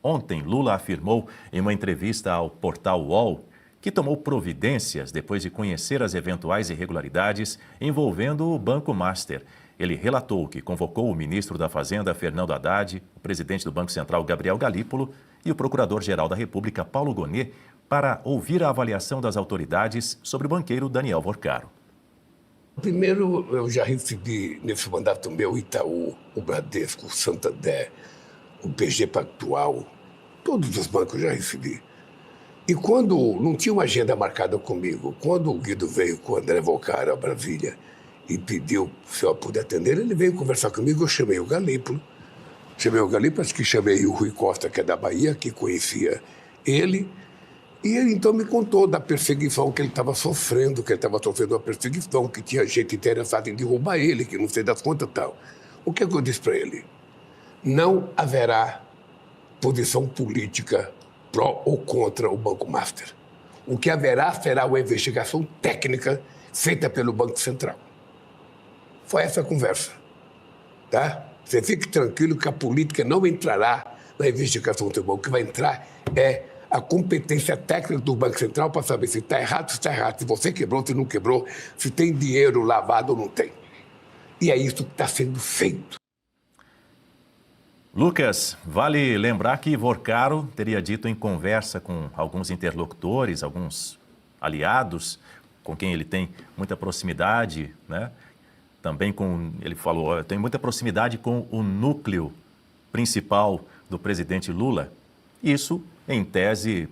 Ontem, Lula afirmou em uma entrevista ao portal UOL que tomou providências depois de conhecer as eventuais irregularidades envolvendo o Banco Master. Ele relatou que convocou o ministro da Fazenda, Fernando Haddad, o presidente do Banco Central, Gabriel Galípolo, e o procurador-geral da República, Paulo Gonet, para ouvir a avaliação das autoridades sobre o banqueiro Daniel Vorcaro. Primeiro, eu já recebi, nesse mandato meu, Itaú, o Bradesco, o Santander, o BG Pactual, todos os bancos eu já recebi. E quando não tinha uma agenda marcada comigo, quando o Guido veio com o André Vorcaro a Brasília e pediu se eu puder atender, ele veio conversar comigo, eu chamei o Galípolo, acho que chamei o Rui Costa, que é da Bahia, que conhecia ele, e ele então me contou da perseguição que ele estava sofrendo, uma perseguição, que tinha gente interessada em derrubar ele, que não sei das contas e tal. O que é que eu disse para ele? Não haverá posição política pró ou contra o Banco Master. O que haverá será uma investigação técnica feita pelo Banco Central. Foi essa a conversa, tá? Você fique tranquilo que a política não entrará na investigação do banco. O que vai entrar é a competência técnica do Banco Central para saber se está errado, se você quebrou, se não quebrou, se tem dinheiro lavado ou não tem. E é isso que está sendo feito. Lucas, vale lembrar que Vorcaro teria dito em conversa com alguns interlocutores, alguns aliados, com quem ele tem muita proximidade, né? Também ele falou, tem muita proximidade com o núcleo principal do presidente Lula. Isso, em tese,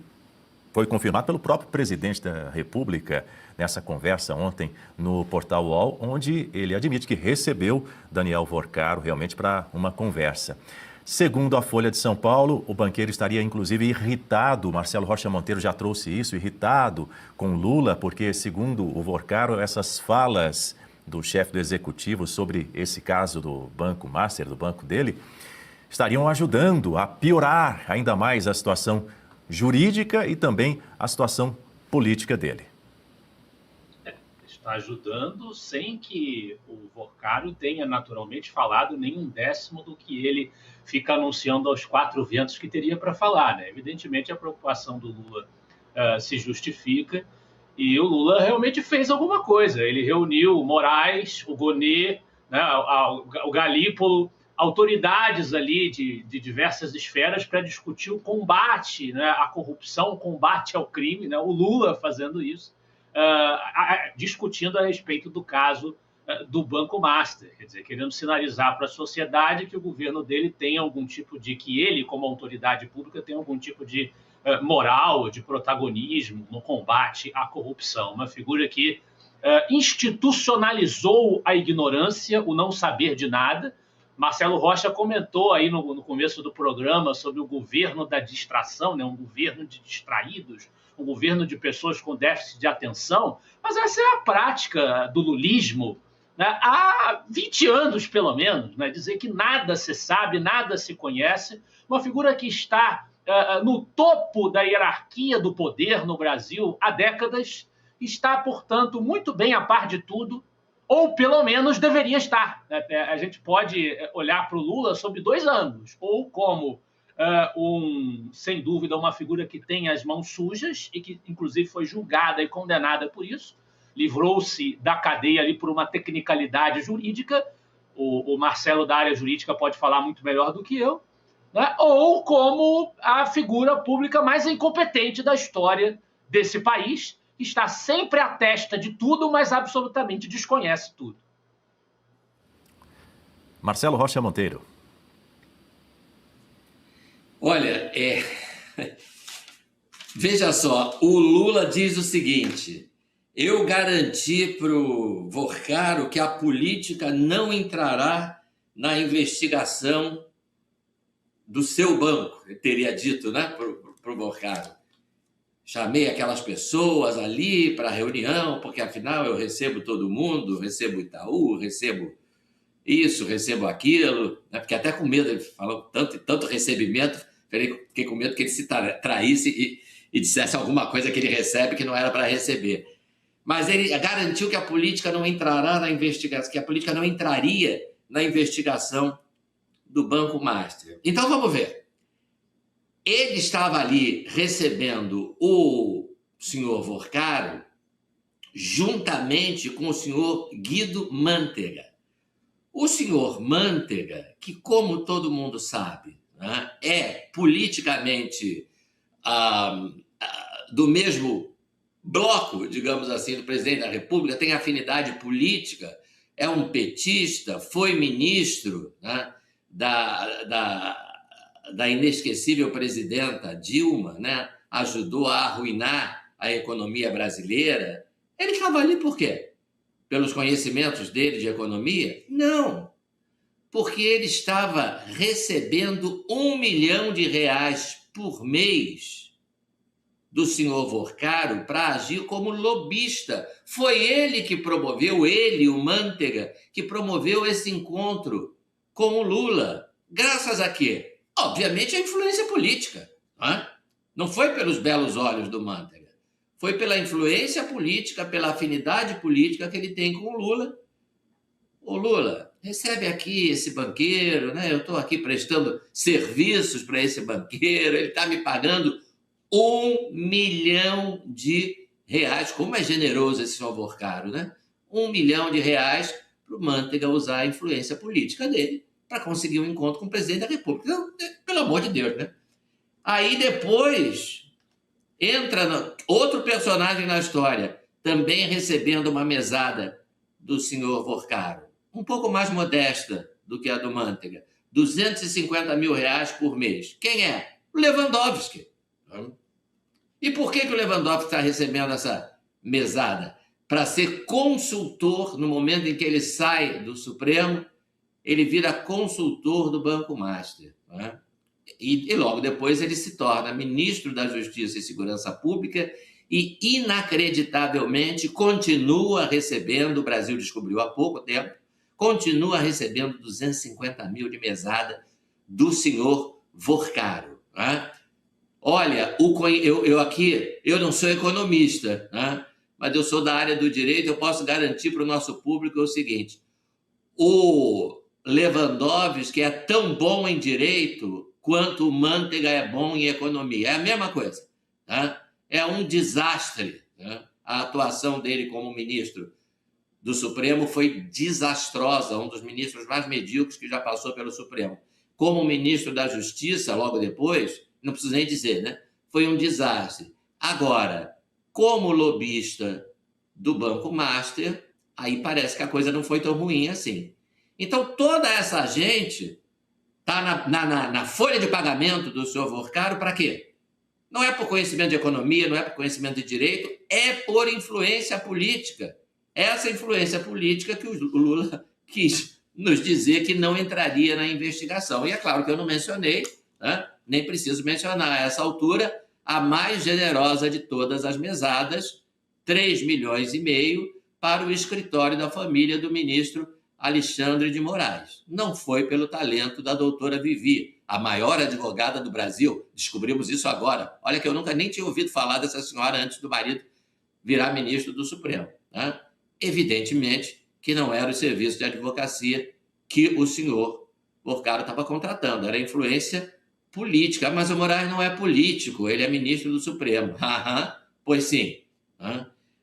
foi confirmado pelo próprio presidente da República nessa conversa ontem no portal UOL, onde ele admite que recebeu Daniel Vorcaro realmente para uma conversa. Segundo a Folha de São Paulo, o banqueiro estaria inclusive irritado, Marcelo Rocha Monteiro já trouxe isso, irritado com Lula, porque segundo o Vorcaro, essas falas do chefe do executivo sobre esse caso do Banco Master, do banco dele, estariam ajudando a piorar ainda mais a situação jurídica e também a situação política dele. Está ajudando sem que o Vorcaro tenha naturalmente falado nem um décimo do que ele fica anunciando aos quatro ventos que teria para falar, né? Evidentemente a preocupação do Lula se justifica e o Lula realmente fez alguma coisa. Ele reuniu o Moraes, o Gonet, né, o Galípolo, autoridades ali de diversas esferas para discutir o combate, né, à corrupção, o combate ao crime, né, o Lula fazendo isso, discutindo a respeito do caso do Banco Master, quer dizer, querendo sinalizar para a sociedade que o governo dele tem algum tipo de, que ele, como autoridade pública, tem algum tipo de moral, de protagonismo no combate à corrupção. Uma figura que institucionalizou a ignorância, o não saber de nada. Marcelo Rocha comentou aí no começo do programa sobre o governo da distração, né? Um governo de distraídos, um governo de pessoas com déficit de atenção, mas essa é a prática do lulismo, né? Há 20 anos, pelo menos, né? Dizer que nada se sabe, nada se conhece, uma figura que está no topo da hierarquia do poder no Brasil há décadas, está, portanto, muito bem a par de tudo, ou pelo menos deveria estar. A gente pode olhar para o Lula sob 2 ângulos, ou como sem dúvida, uma figura que tem as mãos sujas e que, inclusive, foi julgada e condenada por isso, livrou-se da cadeia ali por uma tecnicalidade jurídica, o Marcelo da área jurídica pode falar muito melhor do que eu, né? Ou como a figura pública mais incompetente da história desse país, que está sempre à testa de tudo, mas absolutamente desconhece tudo. Marcelo Rocha Monteiro. Olha, veja só, o Lula diz o seguinte: eu garanti para o Vorcaro que a política não entrará na investigação do seu banco, ele teria dito, né, para o Vorcaro. Chamei aquelas pessoas ali para a reunião, porque afinal eu recebo todo mundo, recebo Itaú, recebo isso, recebo aquilo, né? Porque até com medo, ele falou tanto recebimento, fiquei com medo que ele se traísse e dissesse alguma coisa que ele recebe que não era para receber. Mas ele garantiu que a política não entrará na investigação, que a política não entraria na investigação do Banco Master. Então vamos ver. Ele estava ali recebendo o senhor Vorcaro juntamente com o senhor Guido Mantega. O senhor Mantega, que, como todo mundo sabe, né, é politicamente do mesmo bloco, digamos assim, do presidente da República, tem afinidade política, é um petista, foi ministro, né, da inesquecível presidenta Dilma, né, ajudou a arruinar a economia brasileira. Ele estava ali por quê? Pelos conhecimentos dele de economia? Não, porque ele estava recebendo R$1 milhão por mês do senhor Vorcaro para agir como lobista. Foi ele que promoveu, ele, o Mantega, que promoveu esse encontro com o Lula. Graças a quê? Obviamente a influência política. Não foi pelos belos olhos do Mantega. Foi pela influência política, pela afinidade política que ele tem com o Lula. Ô Lula, recebe aqui esse banqueiro, né? Eu estou aqui prestando serviços para esse banqueiro, ele está me pagando R$1 milhão. Como é generoso esse senhor Vorcaro, né? R$1 milhão para o Mantega usar a influência política dele para conseguir um encontro com o presidente da República. Então, pelo amor de Deus, né? Aí depois entra outro personagem na história, também recebendo uma mesada do senhor Vorcaro, um pouco mais modesta do que a do Mantega, R$250 mil por mês. Quem é? O Lewandowski. E por que o Lewandowski está recebendo essa mesada? Para ser consultor, no momento em que ele sai do Supremo, ele vira consultor do Banco Master. Né? E logo depois ele se torna ministro da Justiça e Segurança Pública e, inacreditavelmente, continua recebendo, o Brasil descobriu há pouco tempo, continua recebendo 250 mil de mesada do senhor Vorcaro. Né? Olha, eu não sou economista, né? Mas eu sou da área do direito, eu posso garantir para o nosso público o seguinte: o Lewandowski é tão bom em direito quanto o Mantega é bom em economia. É a mesma coisa. Né? É um desastre. Né? A atuação dele como ministro do Supremo foi desastrosa, um dos ministros mais medíocres que já passou pelo Supremo. Como ministro da Justiça, logo depois, não preciso nem dizer, né? Foi um desastre. Agora, como lobista do Banco Master, aí parece que a coisa não foi tão ruim assim. Então, toda essa gente está na folha de pagamento do senhor Vorcaro para quê? Não é por conhecimento de economia, não é por conhecimento de direito, é por influência política. Essa influência política que o Lula quis nos dizer que não entraria na investigação. E é claro que eu não mencionei, né? Nem preciso mencionar a essa altura, a mais generosa de todas as mesadas, R$3,5 milhões para o escritório da família do ministro Alexandre de Moraes. Não foi pelo talento da doutora Vivi, a maior advogada do Brasil. Descobrimos isso agora. Olha que eu nunca nem tinha ouvido falar dessa senhora antes do marido virar ministro do Supremo. Né? Evidentemente que não era o serviço de advocacia que o senhor Vorcaro estava contratando, era influência política. Mas o Moraes não é político, ele é ministro do Supremo. Pois sim.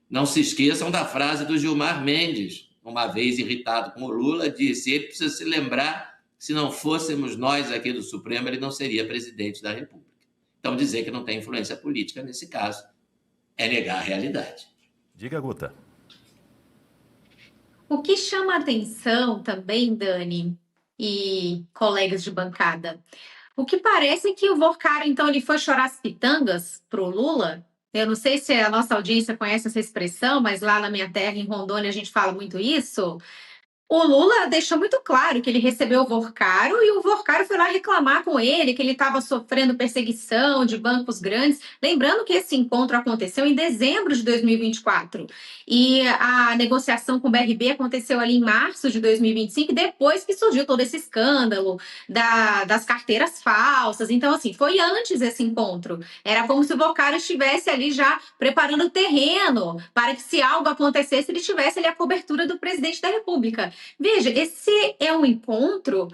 Não se esqueçam da frase do Gilmar Mendes, uma vez irritado com o Lula, disse: ele precisa se lembrar que se não fôssemos nós aqui do Supremo, ele não seria presidente da República. Então, dizer que não tem influência política, nesse caso, é negar a realidade. Diga, Guta. O que chama a atenção também, Dani e colegas de bancada, o que parece é que o Vorcaro, então, ele foi chorar as pitangas para o Lula. Eu não sei se a nossa audiência conhece essa expressão, mas lá na minha terra, em Rondônia, a gente fala muito isso. O Lula deixou muito claro que ele recebeu o Vorcaro e o Vorcaro foi lá reclamar com ele que ele estava sofrendo perseguição de bancos grandes. Lembrando que esse encontro aconteceu em dezembro de 2024 e a negociação com o BRB aconteceu ali em março de 2025, depois que surgiu todo esse escândalo das carteiras falsas. Então, assim, foi antes esse encontro. Era como se o Vorcaro estivesse ali já preparando o terreno para que, se algo acontecesse, ele tivesse ali a cobertura do presidente da República. Veja, esse é um encontro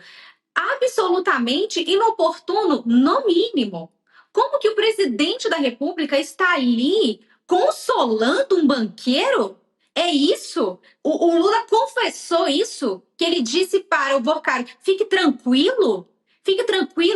absolutamente inoportuno, no mínimo. Como que o presidente da República está ali consolando um banqueiro? É isso? O Lula confessou isso? Que ele disse para o Vorcari, fique tranquilo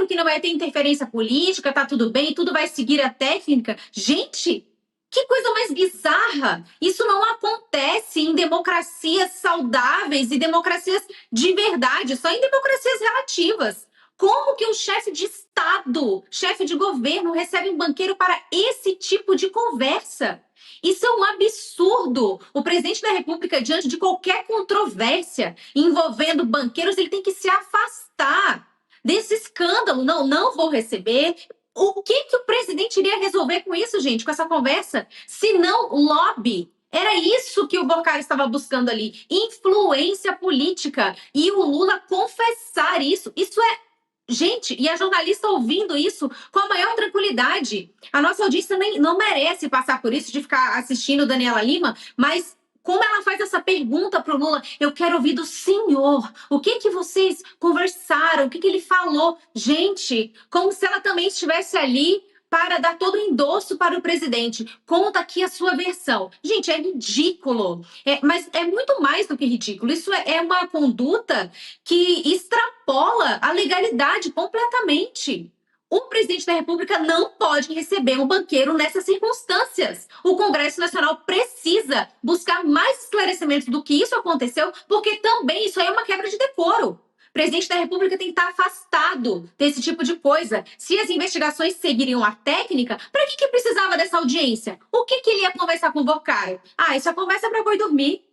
que não vai ter interferência política, tá tudo bem, tudo vai seguir a técnica. Gente, que coisa mais bizarra! Isso não acontece em democracias saudáveis e democracias de verdade, só em democracias relativas. Como que um chefe de Estado, chefe de governo, recebe um banqueiro para esse tipo de conversa? Isso é um absurdo. O presidente da República, diante de qualquer controvérsia envolvendo banqueiros, ele tem que se afastar desse escândalo. Não vou receber. O que o presidente iria resolver com isso, gente, com essa conversa? Se não lobby. Era isso que o Vorcari estava buscando ali, influência política. E o Lula confessar isso. Isso é... Gente, e a jornalista ouvindo isso com a maior tranquilidade. A nossa audiência não merece passar por isso, de ficar assistindo Daniela Lima, mas como ela faz essa pergunta para o Lula, eu quero ouvir do senhor, o que vocês conversaram, o que ele falou? Gente, como se ela também estivesse ali para dar todo o endosso para o presidente. Conta aqui a sua versão. Gente, é ridículo. Mas é muito mais do que ridículo. Isso é uma conduta que extrapola a legalidade completamente. O presidente da República não pode receber um banqueiro nessas circunstâncias. O Congresso Nacional precisa buscar mais esclarecimentos do que isso aconteceu, porque também isso aí é uma quebra de decoro. O presidente da República tem que estar afastado desse tipo de coisa. Se as investigações seguiriam a técnica, para que precisava dessa audiência? O que ele ia conversar com o Vorcari? Isso é conversa para boi dormir.